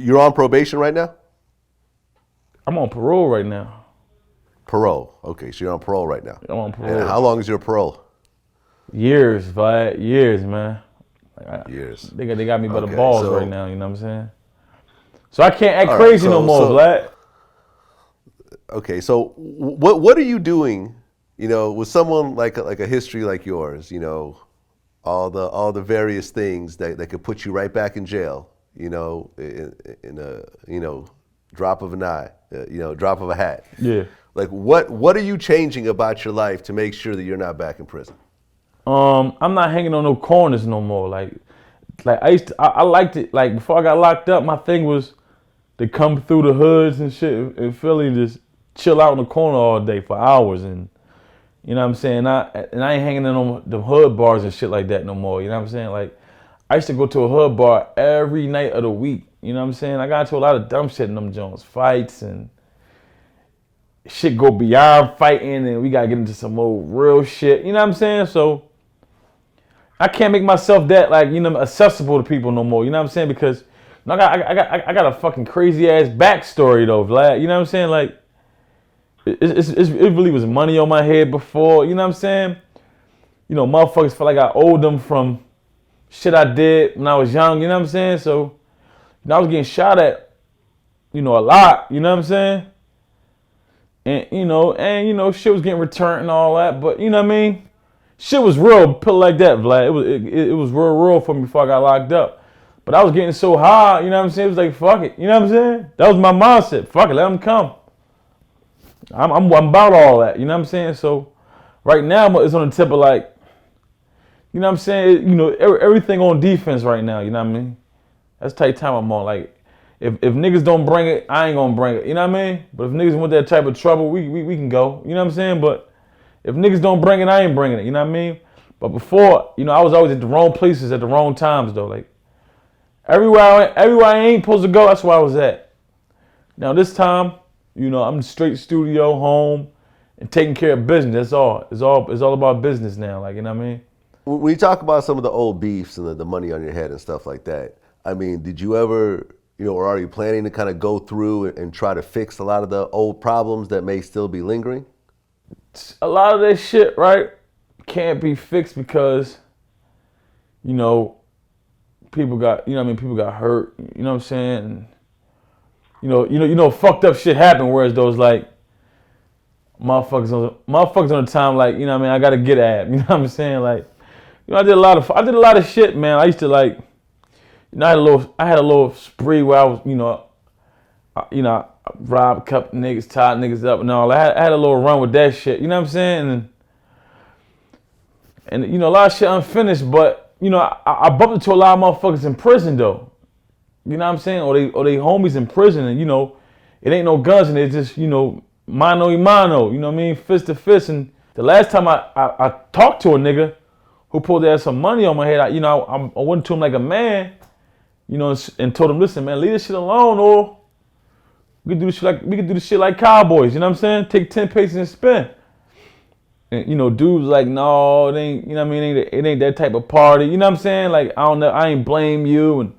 you're on probation right now? I'm on parole right now. Parole. Okay, so you're on parole right now. I'm on And parole. how long is your parole? Years, Vlad. Years, man. Years. They got me by the Okay, balls so- right now. You know what I'm saying? So I can't act All right, crazy no more, Vlad. Okay, so what are you doing? You know, with someone like a history like yours, you know, all the various things that could put you right back in jail. You know, in a drop of an eye, drop of a hat. Yeah. Like what are you changing about your life to make sure that you're not back in prison? I'm not hanging on no corners no more. Like I liked it. Like before I got locked up, my thing was to come through the hoods and shit in Philly, just chill out in the corner all day for hours, and you know what I'm saying. I ain't hanging in on the hood bars and shit like that no more. You know what I'm saying? Like I used to go to a hood bar every night of the week. You know what I'm saying? I got into a lot of dumb shit in them Jones, fights and shit go beyond fighting, and we gotta get into some old real shit. You know what I'm saying? So I can't make myself that accessible to people no more. You know what I'm saying? Because I got a fucking crazy ass backstory though, Vlad. You know what I'm saying? Like it really was money on my head before. You know what I'm saying? You know, motherfuckers feel like I owed them from shit I did when I was young. You know what I'm saying? So I was getting shot at, a lot. You know what I'm saying? And shit was getting returned and all that. But you know what I mean? Shit was real, put it like that, Vlad. It was real for me before I got locked up. But I was getting so high, you know what I'm saying? It was like, fuck it, you know what I'm saying? That was my mindset. Fuck it, let them come. I'm about all that, you know what I'm saying? So right now it's on the tip of like, you know what I'm saying? Everything on defense right now, you know what I mean? That's the type of time I'm on. Like, if niggas don't bring it, I ain't gonna bring it, you know what I mean? But if niggas want that type of trouble, we can go, you know what I'm saying? But if niggas don't bring it, I ain't bringing it, you know what I mean? But before, I was always at the wrong places at the wrong times though. Like, everywhere I ain't supposed to go, that's where I was at. Now this time, I'm straight studio, home, and taking care of business. That's all. It's all about business now. Like, you know what I mean? When you talk about some of the old beefs and the money on your head and stuff like that, I mean, did you ever, or are you planning to kind of go through and try to fix a lot of the old problems that may still be lingering? A lot of that shit, right, can't be fixed because, people got, people got hurt, you know what I'm saying? And, fucked up shit happened, whereas those like motherfuckers on the time, like, you know what I mean, I gotta get at, you know what I'm saying? Like, I did a lot of shit, man. I used to like, I had a little spree where I was, I robbed a couple niggas, tied niggas up and all. I had a little run with that shit, you know what I'm saying? And a lot of shit unfinished, but I bumped into a lot of motherfuckers in prison though. You know what I'm saying? Or they homies in prison, and it ain't no guns, and it's just mano y mano. You know what I mean? Fist to fist. And the last time I talked to a nigga who pulled out some money on my head, I went to him like a man, and told him, listen, man, leave this shit alone, or we can do this shit like cowboys. You know what I'm saying? Take 10 paces and spin. And dudes like, no, it ain't. You know what I mean? It ain't that type of party. You know what I'm saying? Like, I don't know. I ain't blame you. And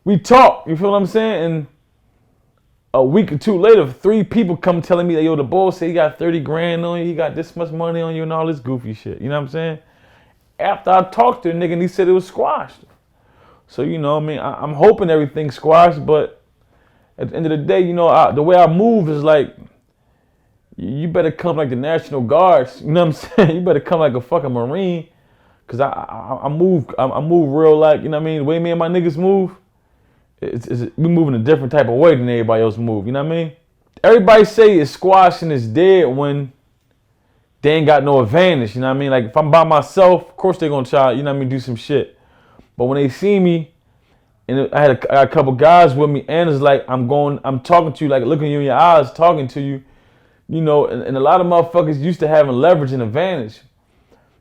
we talk, you feel what I'm saying? And a week or two later, 3 people come telling me that, yo, the boss said he got 30 grand on you, he got this much money on you and all this goofy shit. You know what I'm saying? After I talked to the nigga and he said it was squashed. So, what I mean, I'm hoping everything's squashed, but at the end of the day, the way I move is like, you better come like the National Guards, you know what I'm saying? You better come like a fucking Marine, cause I move real like, you know what I mean? The way me and my niggas move, we move in a different type of way than everybody else move, you know what I mean? Everybody say it's squashed and it's dead when they ain't got no advantage, you know what I mean? Like if I'm by myself, of course they gonna try, you know what I mean, do some shit. But when they see me, and I had a couple guys with me, and it's like I'm talking to you, like looking you in your eyes, talking to you, and a lot of motherfuckers used to having leverage and advantage.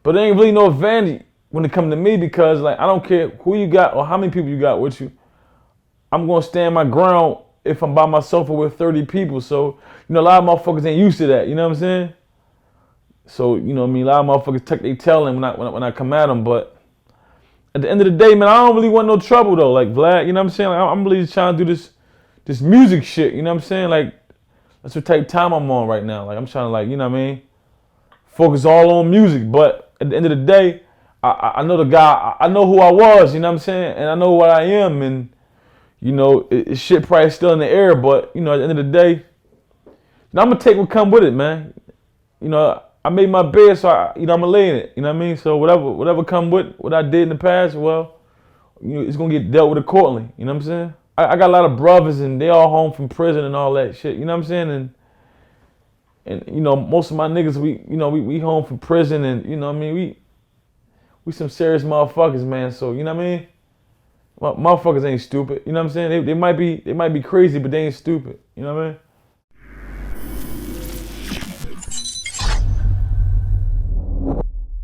But there ain't really no advantage when it comes to me because like I don't care who you got or how many people you got with you. I'm gonna stand my ground if I'm by myself or with 30 people. So, a lot of motherfuckers ain't used to that, you know what I'm saying? So, what I mean, a lot of motherfuckers tuck they tail in when I come at them, but at the end of the day, man, I don't really want no trouble though. Like Vlad, you know what I'm saying? Like, I'm really just trying to do this this music shit, you know what I'm saying? Like, that's what type of time I'm on right now. Like, I'm trying to, like, you know what I mean? Focus all on music. But at the end of the day, I know the guy, I know who I was, you know what I'm saying? And I know what I am. And, you know, shit probably still in the air. But, you know, at the end of the day, now I'm going to take what come with it, man. You know, I made my bed, so, I'm going to lay in it. You know what I mean? So whatever come with what I did in the past, well, you know, it's going to get dealt with accordingly. You know what I'm saying? I got a lot of brothers, and they all home from prison and all that shit. You know what I'm saying? And you know, most of my niggas, we home from prison, and you know what I mean, we some serious motherfuckers, man. So you know what I mean? Motherfuckers ain't stupid. You know what I'm saying? They might be crazy, but they ain't stupid. You know what I mean?